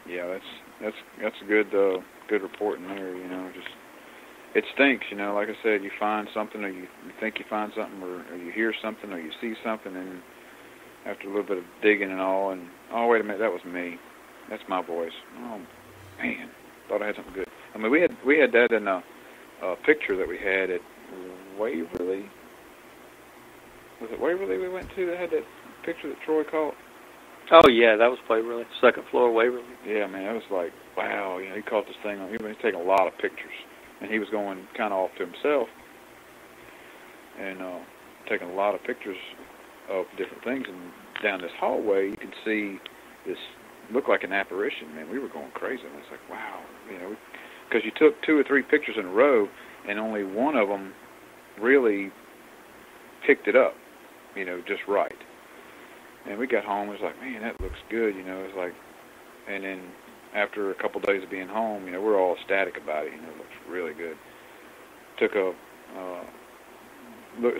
Yeah, that's a good report in there. Just it stinks. Like I said, you find something, or you think you find something, or you hear something, or you see something, and after a little bit of digging and all, and oh wait a minute, that was me. That's my voice. Oh man, thought I had something good. I mean, we had that in a picture that we had at Waverly. Was it Waverly we went to that had that picture that Troy caught? Oh, yeah, that was Waverly. Second floor Waverly. Yeah, man, that was like, wow. He caught this thing. He was taking a lot of pictures, and he was going kind of off to himself and taking a lot of pictures of different things. And down this hallway, you can see this looked like an apparition. Man, we were going crazy. And it's like, wow, because you took 2 or 3 pictures in a row, and only one of them really picked it up, just right. And we got home, it was like, man, that looks good, it was like, and then after a couple of days of being home, we're all ecstatic about it, it looks really good. Took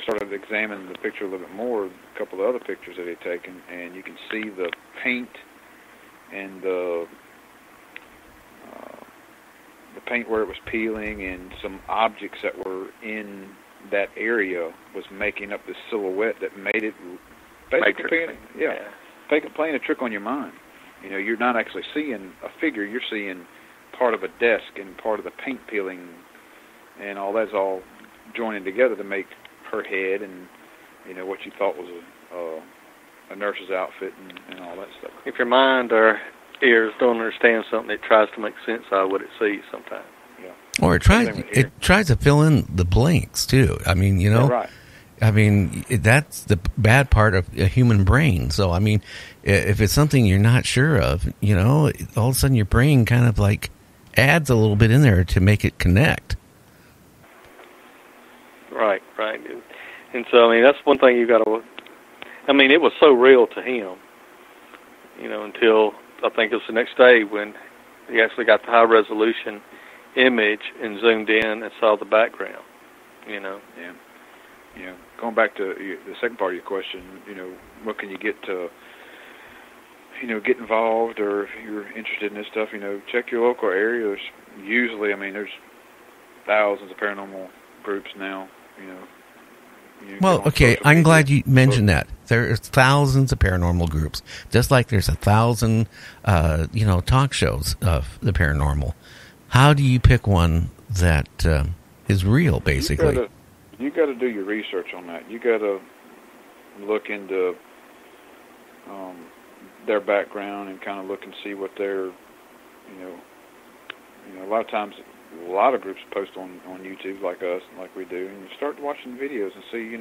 started examining the picture a little bit more, a couple of other pictures that he'd taken, and you can see the paint and the paint where it was peeling, and some objects that were in that area was making up this silhouette that made it basically playing a trick on your mind. You're not actually seeing a figure, you're seeing part of a desk and part of the paint peeling, and all that's all joining together to make her head and what you thought was a nurse's outfit and all that stuff. If your mind or ears don't understand something, it tries to make sense out of what it sees sometimes. Yeah. Or it tries to fill in the blanks too. I mean, right. I mean, that's the bad part of a human brain. So, I mean, if it's something you're not sure of, all of a sudden your brain kind of like adds a little bit in there to make it connect. Right. And so, I mean, that's one thing you got to, I mean, it was so real to him, until I think it was the next day when he actually got the high-resolution image and zoomed in and saw the background, Yeah. Going back to the second part of your question, what can you get to, get involved, or if you're interested in this stuff, check your local area. There's usually, there's thousands of paranormal groups now, Well, okay, I'm glad you mentioned that. There's thousands of paranormal groups, just like there's 1,000, talk shows of the paranormal. How do you pick one that is real, basically? You got to do your research on that. You got to look into their background and kind of look and see what they're, a lot of times, a lot of groups post on YouTube like us, like we do, and you start watching videos and see,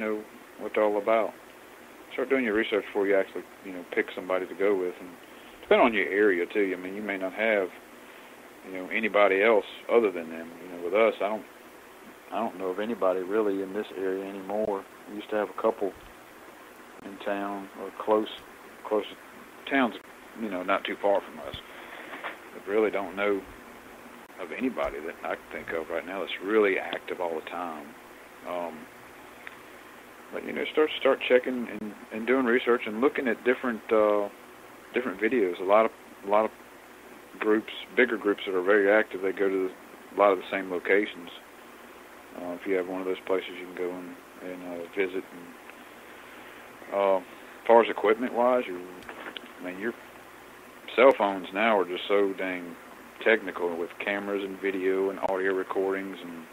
what they're all about. Start doing your research before you actually, pick somebody to go with, and depending on your area too. You may not have, anybody else other than them. With us, I don't know of anybody really in this area anymore. We used to have a couple in town or close towns, not too far from us. But really don't know of anybody that I can think of right now that's really active all the time. But start checking and doing research and looking at different videos. A lot of groups, bigger groups that are very active, they go to a lot of the same locations. If you have one of those places, you can go and visit. And as far as equipment-wise, your cell phones now are just so dang technical with cameras and video and audio recordings. And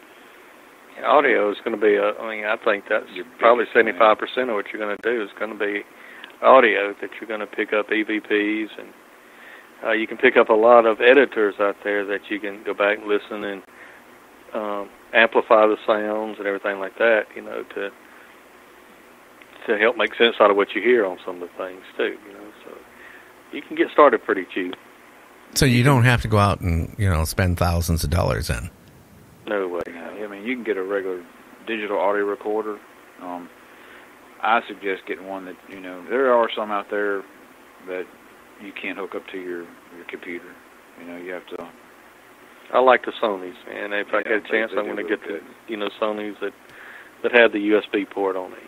audio is going to be, I think that's probably 75% of what you're going to do is going to be audio, that you're going to pick up EVPs, and you can pick up a lot of editors out there that you can go back and listen and amplify the sounds and everything like that, to help make sense out of what you hear on some of the things too, so you can get started pretty cheap. So you don't have to go out and, spend thousands of dollars in. No way. You can get a regular digital audio recorder. I suggest getting one that, there are some out there that you can't hook up to your computer. You have to. I like the Sonys, man. If I get a chance, I'm going to get the, Sonys that have the USB port on it,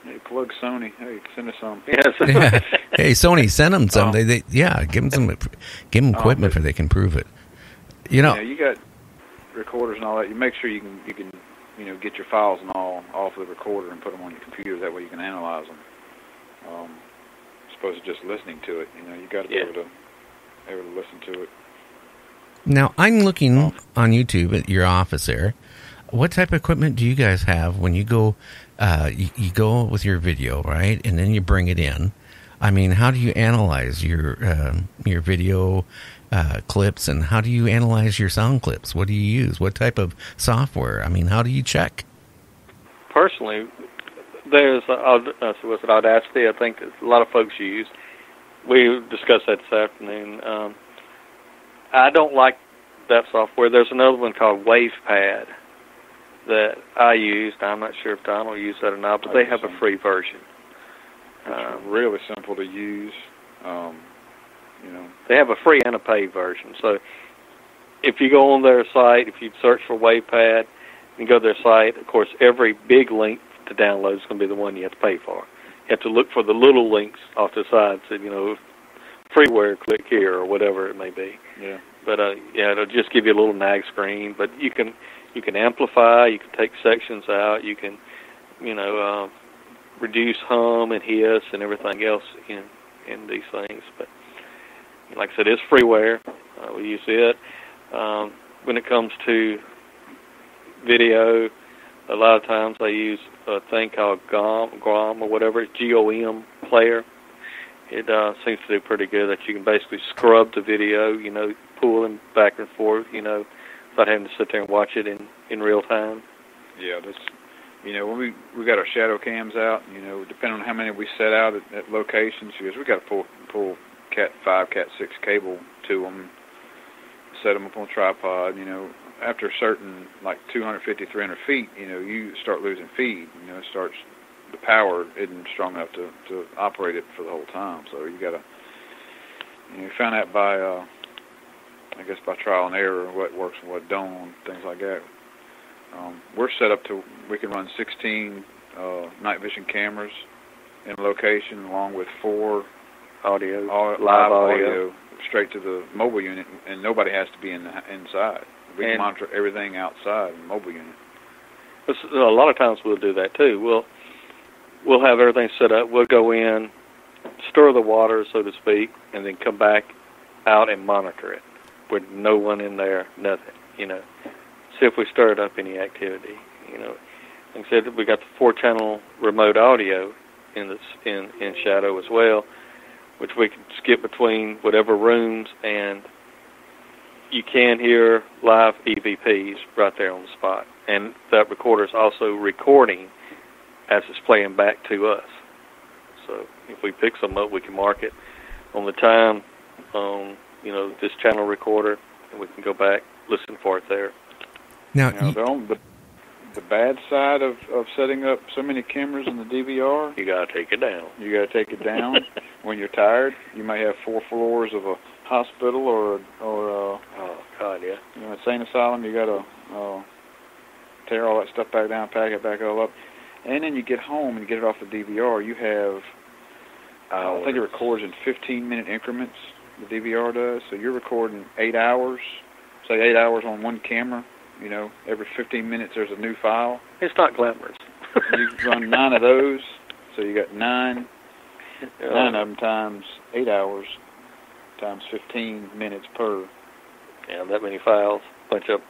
Hey, plug Sony. Hey, send us some. Yes. Hey, Sony, send them some. Give them equipment so they can prove it. You got recorders and all that. You make sure you can get your files and all off the recorder and put them on your computer. That way you can analyze them. As opposed to just listening to it. You got to be able to listen to it. Now, I'm looking on YouTube at your office there. What type of equipment do you guys have when you go? You go with your video, right, and then you bring it in. I mean, how do you analyze your video clips, and how do you analyze your sound clips? What do you use? What type of software? I mean, how do you check? Personally, there's Audacity. I think a lot of folks use. We discussed that this afternoon. I don't like that software. There's another one called WavePad that I used. I'm not sure if Donald used that or not, but they have a free version. It's really simple to use. They have a free and a paid version. So if you go on their site, if you search for WavePad and go to their site, of course, every big link to download is going to be the one you have to pay for. You have to look for the little links off the side, so, freeware, click here, or whatever it may be. Yeah. But, it'll just give you a little nag screen. But you can amplify, you can take sections out, you can, reduce hum and hiss and everything else in these things. But like I said, it's freeware. We use it. When it comes to video, a lot of times I use a thing called GOM or whatever, GOM player. It seems to do pretty good. That you can basically scrub the video, pull them back and forth, without having to sit there and watch it in real time. Yeah, that's when we got our shadow cams out, depending on how many we set out at locations, because we got to pull Cat 5, Cat 6 cable to them, set them up on a tripod. After a certain, like 250, 300 feet, you start losing feed. The power isn't strong enough to operate it for the whole time. So you got to, you found out by, by trial and error, what works and what don't, things like that. We're set up to, we can run 16 night vision cameras in location, along with 4 live audio straight to the mobile unit, and nobody has to be inside. We can monitor everything outside in the mobile unit. A lot of times we'll do that too. We'll have everything set up. We'll go in, stir the water, so to speak, and then come back out and monitor it with no one in there, nothing. See if we stirred up any activity. Like I said, we got the 4-channel remote audio in Shadow as well, which we can skip between whatever rooms, and you can hear live EVPs right there on the spot. And that recorder is also recording as it's playing back to us. So if we pick some up, we can mark it on the time on this channel recorder, and we can go back, listen for it there. Now, the bad side of setting up so many cameras in the DVR, you got to take it down. You got to take it down when you're tired. You may have 4 floors of a hospital or oh God, yeah. Insane asylum. You got to tear all that stuff back down, pack it back all up, and then you get home and get it off the DVR. You have, I think it records in 15-minute increments. The DVR does. So you're recording 8 hours. Say 8 hours on one camera. Every 15 minutes there's a new file. It's not glamorous. You run 9 of those, so you got 9 of them times 8 hours times 15 minutes per. Yeah, that many files, bunch up.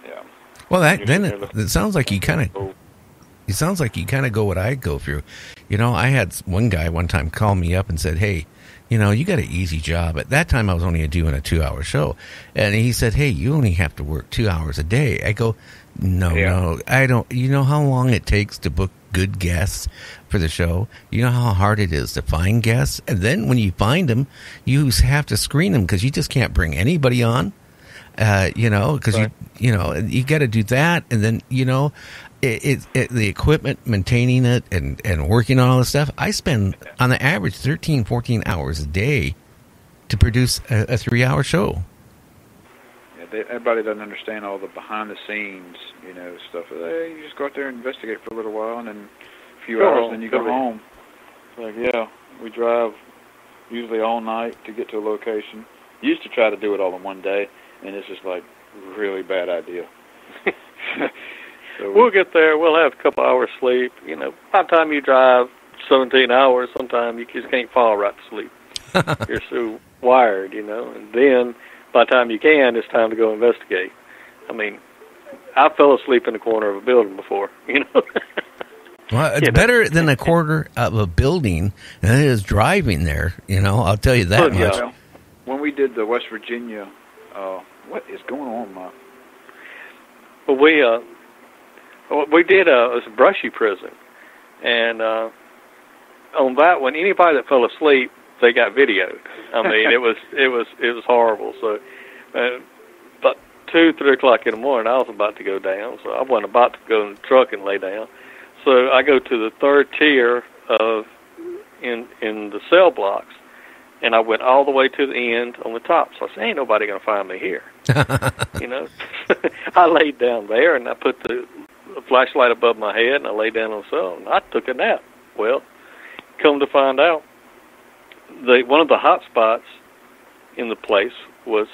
Yeah. Well, it sounds like you kind of. It sounds like you kind of go what I go through. I had one guy one time call me up and said, "Hey, you got an easy job." At that time, I was only doing a 2-hour show. And he said, "Hey, you only have to work 2 hours a day." I go, No, I don't. You know how long it takes to book good guests for the show? You know how hard it is to find guests? And then when you find them, you have to screen them because you just can't bring anybody on. Because right. you got to do that. And then, the equipment, maintaining it and working on all this stuff. I spend on the average 13, 14 hours a day to produce a 3-hour show. Yeah, everybody doesn't understand all the behind the scenes, stuff. You just go out there and investigate for a little while, and then a few hours, and then you go home. It's like, we drive usually all night to get to a location. Used to try to do it all in one day, and it's just like really bad idea. So we'll get there. We'll have a couple hours sleep. You know, by the time you drive 17 hours, sometimes you just can't fall right to sleep. You're so wired, you know. And then by the time you can, it's time to go investigate. I mean, I fell asleep in the corner of a building before, you know. Well, it's better than a quarter of a building than it is driving there, you know. I'll tell you that much. Well, when we did the West Virginia, what is going on, Mark? Well, we did a brushy prison, and on that one, anybody that fell asleep, they got videoed. I mean, it was horrible. So, about 2-3 o'clock in the morning, I was about to go down. So I wasn't about to go in the truck and lay down. So I go to the third tier in the cell blocks, and I went all the way to the end on the top. So I said, ain't nobody going to find me here. You know, I laid down there, and I put the flashlight above my head, and I laid down on the cell, and I took a nap. Well, come to find out, one of the hot spots in the place was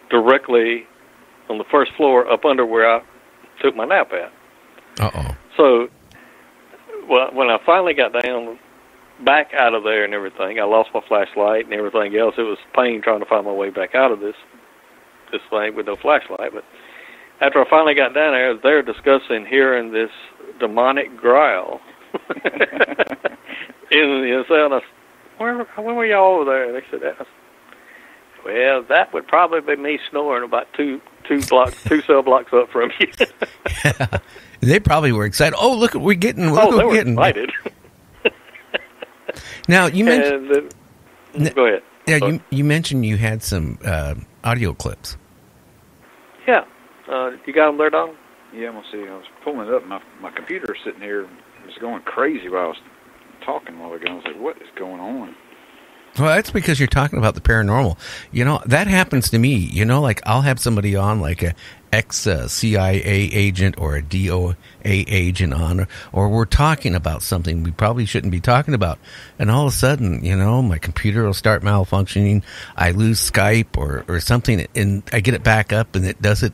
directly on the first floor up under where I took my nap at. Uh-oh. So, well, when I finally got down, back out of there and everything, I lost my flashlight and everything else. It was pain trying to find my way back out of this thing with no flashlight. But after I finally got down there, they were discussing hearing this demonic growl in the cell. And I said, when were y'all over there? And they said, well, that would probably be me snoring about two cell blocks up from you. Yeah. They probably were excited. Oh, look, we're getting. They were excited. Now you mentioned. Go ahead. Yeah, you mentioned you had some audio clips. Yeah, you got them there, Don? Yeah, I'm gonna see. I was pulling it up. My computer is sitting here. It was going crazy while I was talking a while ago. I was like, what is going on? Well, that's because you're talking about the paranormal. You know, that happens to me. You know, like I'll have somebody on, like a ex-CIA agent or a DOA agent on, or we're talking about something we probably shouldn't be talking about. And all of a sudden, you know, my computer will start malfunctioning. I lose Skype or something, and I get it back up, and it does it.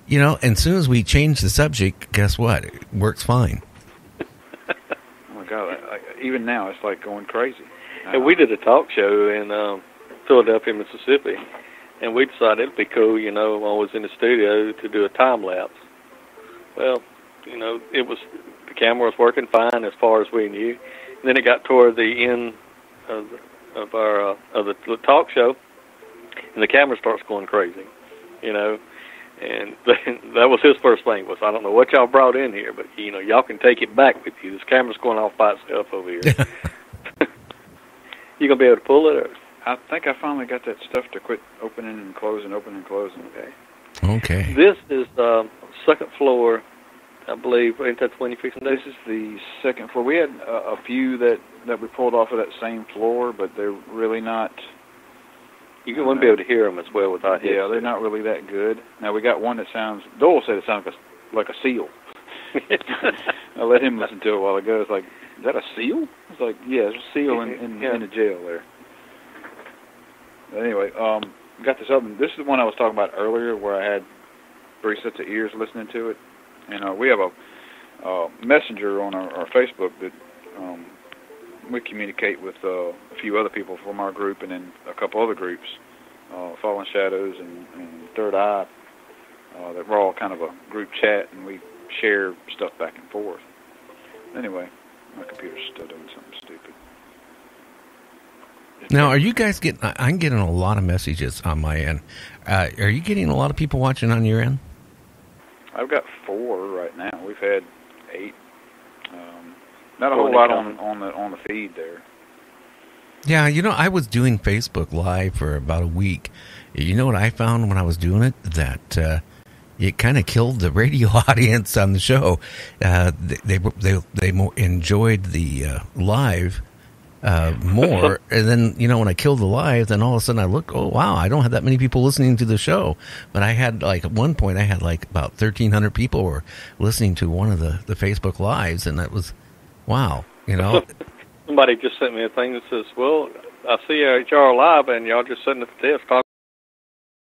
You know, and as soon as we change the subject, guess what? It works fine. Oh, my God. Even now, it's like going crazy. And we did a talk show in Philadelphia, Mississippi, and we decided it'd be cool, you know, while I was in the studio to do a time lapse. Well, you know, the camera was working fine as far as we knew. And then it got toward the end of the talk show, and the camera starts going crazy, you know. And that was his first thing was, I don't know what y'all brought in here, but you know, y'all can take it back with you. This camera's going off by itself over here. You gonna be able to pull it? Or? I think I finally got that stuff to quit opening and closing. Okay. This is second floor, I believe. Ain't that when you fixing this? This is the second floor. We had a few that we pulled off of that same floor, but they're really not. You wouldn't be able to hear them as well without hearing. Yeah, they're not really that good. Now we got one that sounds. Dole said it sounds like a seal. I let him listen to it a while ago. It's like, is that a seal? It's like, yeah, there's a seal in the jail there. But anyway, got this up. This is the one I was talking about earlier, where I had 3 sets of ears listening to it. And we have a messenger on our Facebook that we communicate with a few other people from our group, and then a couple other groups, Fallen Shadows and Third Eye. That we're all kind of a group chat, and we share stuff back and forth. Anyway, my computer's still doing something stupid. Now, are you guys getting... I'm getting a lot of messages on my end. Are you getting a lot of people watching on your end? I've got 4 right now. We've had 8. Not a whole lot on the feed there. Yeah, you know, I was doing Facebook Live for about a week. You know what I found when I was doing it? That it kind of killed the radio audience on the show. They more enjoyed the live more. And then, you know, when I killed the live, then all of a sudden I looked, oh, wow, I don't have that many people listening to the show. But I had, like, at one point, I had, like, about 1,300 people were listening to one of the Facebook Lives, and that was, wow, you know. Somebody just sent me a thing that says, well, I see y'all live, and y'all just sitting at the desk talking.